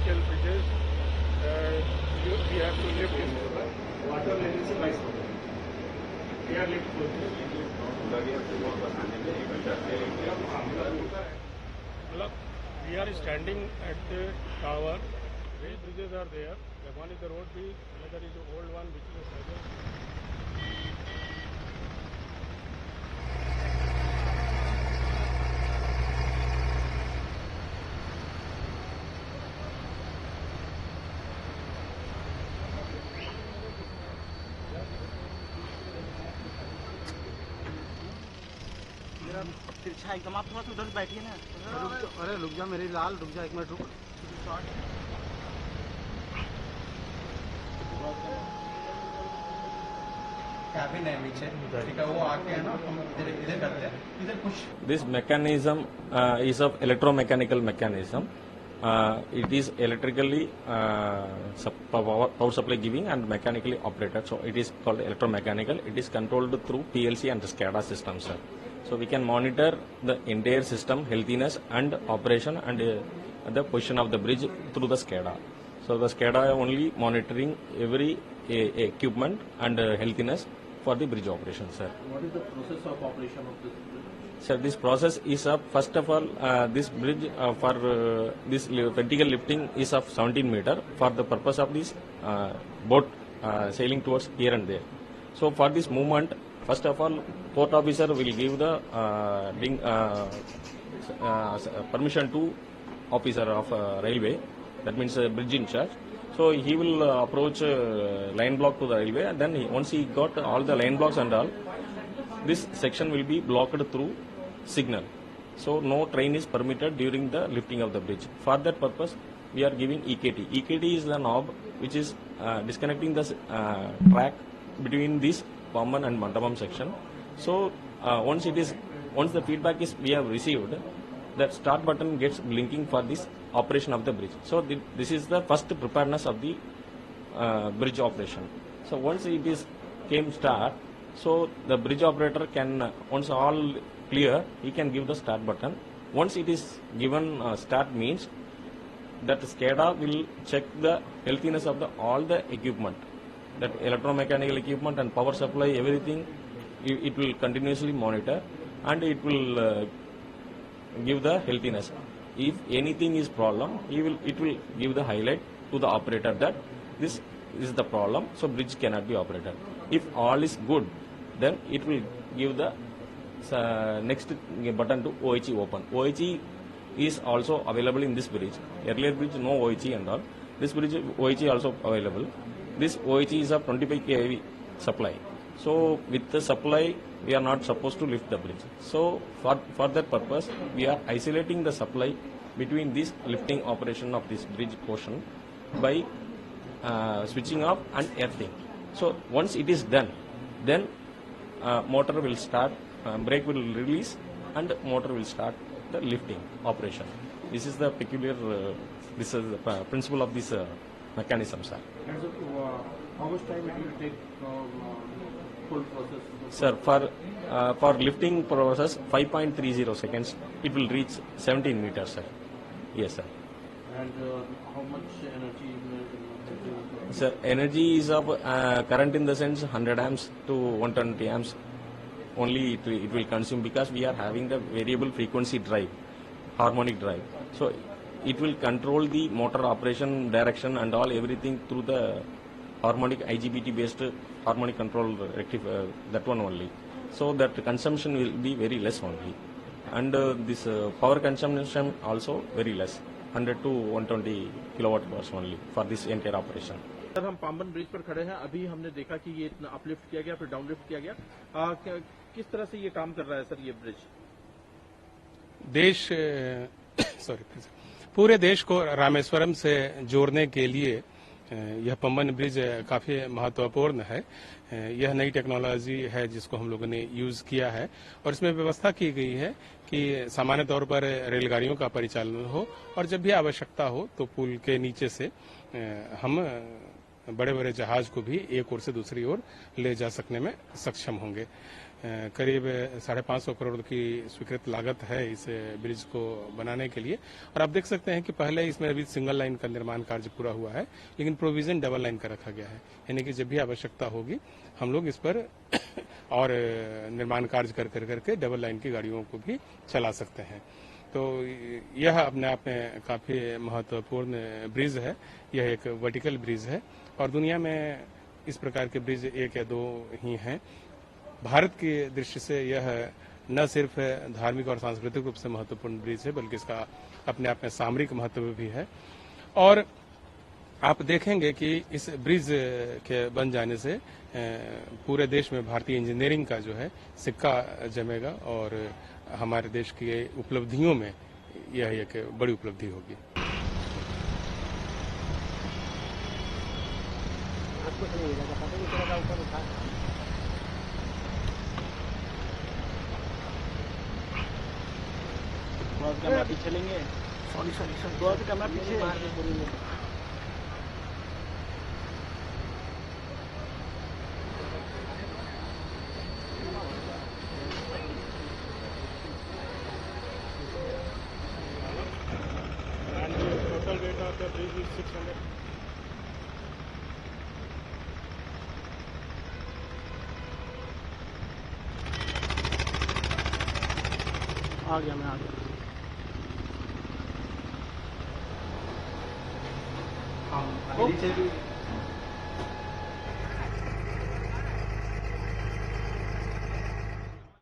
scale bridges, we have to lift in water level से 22 foot air lift मतलब we are standing at the tower. Three bridges are there. One is the road bridge, another is the old one which is a cyber. तिरछा एकदम आप थोड़ा सा उधर बैठिए ना। अरे रुक जा मेरी लाल, रुक जा एक मिनट रुक। कैबिन है नीचे, ठीक है, वो आके है ना हम इधर करते हैं, इधर कुछ। This mechanism is of electromechanical mechanism. It is electrically power supply giving and mechanically operated. So it is called electromechanical. It is controlled through PLC and SCADA system, sir. So we can monitor the entire system healthiness and operation and the position of the bridge through the SCADA. So the SCADA only monitoring every equipment and healthiness for the bridge operation, sir. What is the process of operation of this bridge? Sir, this process is of, first of all, this bridge for this vertical lifting is of 17 meter for the purpose of this boat sailing towards here and there. So for this movement, first of all, port officer will give the permission to officer of railway, that means bridge in charge. So he will approach line block to the railway, and then once he got all the line blocks and all, this section will be blocked through signal. So no train is permitted during the lifting of the bridge. For that purpose, we are giving EKT. EKT is the knob which is disconnecting the track between this Pamban and Mandapam section. So once the feedback is we have received, that start button gets blinking for this operation of the bridge. So this is the first preparedness of the bridge operation. So once it is came start, so the bridge operator can, once all clear, he can give the start button. Once it is given start means that SCADA will check the healthiness of all the equipment, that electromechanical equipment and power supply, everything, it will continuously monitor and it will give the healthiness. If anything is problem, it will give the highlight to the operator that this is the problem, so bridge cannot be operated. If all is good, then it will give the next button to OHE open. OHE is also available in this bridge. Earlier bridge no OHE and all. This bridge OHE also available. This OHE is of 25 kV supply. So with the supply, we are not supposed to lift the bridge. So for that purpose, we are isolating the supply between this lifting operation of this bridge portion by switching off and earthing. So once it is done, then motor will start, brake will release, and motor will start the lifting operation. This is the peculiar, this is the principle of this mechanism, sir. And so, how much time it will take full process? Sir, for lifting process, 5.30 seconds, it will reach 17 meters, sir. Yes, sir. And how much energy? Sir, energy is of current in the sense 100 amps to 120 amps only it will consume, because we are having the variable frequency drive, harmonic drive. So it will control the motor operation, direction and all, everything through the harmonic IGBT based harmonic control rectifier, that one only. So that consumption will be very less only. And this power consumption also very less, 100 to 120 kilowatt hours only for this entire operation. Sir, हम Pamban bridge पर खड़े हैं। अभी हमने देखा कि ये इतना अपलिफ्ट किया गया, फिर डाउनलिफ्ट किया गया। किस तरह से ये काम कर रहा है सर, ये ब्रिज? पूरे देश को रामेश्वरम से जोड़ने के लिए यह पम्बन ब्रिज काफी महत्वपूर्ण है। यह नई टेक्नोलॉजी है जिसको हम लोगों ने यूज किया है, और इसमें व्यवस्था की गई है कि सामान्य तौर पर रेलगाड़ियों का परिचालन हो, और जब भी आवश्यकता हो तो पुल के नीचे से हम बड़े बड़े जहाज को भी एक ओर से दूसरी ओर ले जा सकने में सक्षम होंगे। करीब 550 करोड़ की स्वीकृत लागत है इस ब्रिज को बनाने के लिए। और आप देख सकते हैं कि पहले इसमें अभी सिंगल लाइन का निर्माण कार्य पूरा हुआ है, लेकिन प्रोविजन डबल लाइन का रखा गया है, यानी कि जब भी आवश्यकता होगी हम लोग इस पर और निर्माण कार्य करके डबल लाइन की गाड़ियों को भी चला सकते हैं। तो यह अपने आप में काफी महत्वपूर्ण ब्रिज है। यह एक वर्टिकल ब्रिज है और दुनिया में इस प्रकार के ब्रिज एक या दो ही हैं। भारत की दृष्टि से यह न सिर्फ धार्मिक और सांस्कृतिक रूप से महत्वपूर्ण ब्रिज है, बल्कि इसका अपने आप में सामरिक महत्व भी है। और आप देखेंगे कि इस ब्रिज के बन जाने से पूरे देश में भारतीय इंजीनियरिंग का जो है सिक्का जमेगा और हमारे देश की उपलब्धियों में यह एक बड़ी उपलब्धि होगी। कैमरा पीछे लेंगे। सॉरी कैमरा पीछे total weight of the bridge is 600. आ गया, मैं आ गया। हाँ,